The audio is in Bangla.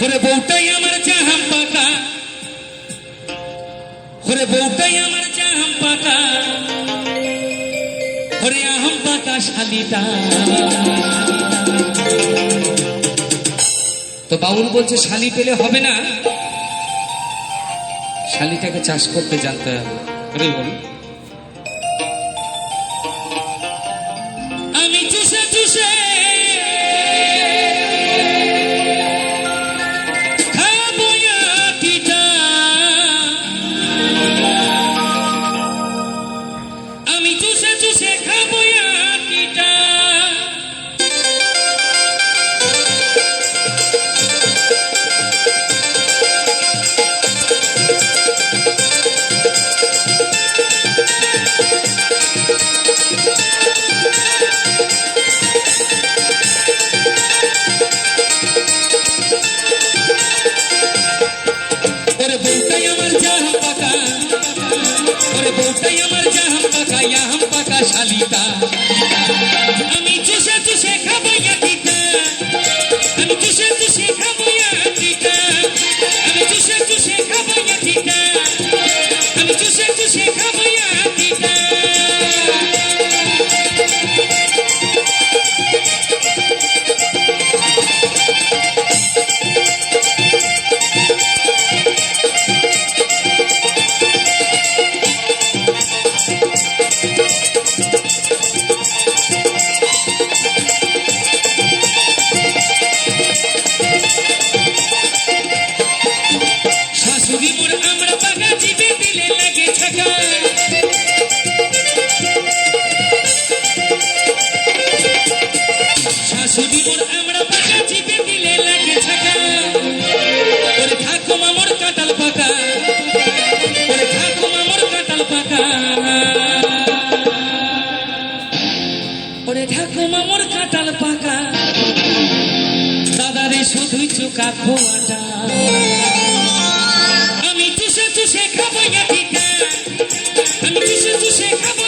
ওরে বউটাই আমার জাহাম পাকা, ওরে বউটাই আমার জাহাম পাকা, ওরে আহাম পাকা শালিটা। তো বাউল বলছে শালি পেলে হবে না, শালিটাকে চাষ করতে জানতে হবে। ওরে বল আমি চুষে চুষে খাবো আটিটা, আমি চুষে চুষে খাবো আটিটা। ওরে বউটাই আমার জাহাম পাকা, ওরে বউটাই আমার জাহাম পাকা, ইয়াহাম পাকা শালিটা। আমি চুষে চুষে খাবো আটিটা, আমি চুষে চুষে খাবো আটিটা, আমি চুষে চুষে খাবো আটিটা, আমি চুষে চুষে খাবো আটিটা। শাশুড়ি মোর আমরা পাকা জিভে দিলে লাগে ছাকা, শাশুড়ি মোর আমরা পাকা জিভে দিলে লাগে ছাকা। ওরে ঠাকুমা মোর কাঁঠাল পাকা, ওরে ঠাকুমা মোর কাঁঠাল পাকা, ওরে ঠাকুমা মোর কাঁঠাল পাকা। দাদারে শুধুই চোখা খোয়াটা, আমি চুষে চুষে খাবো আটিটা, আমি চুষে চুষে খাবো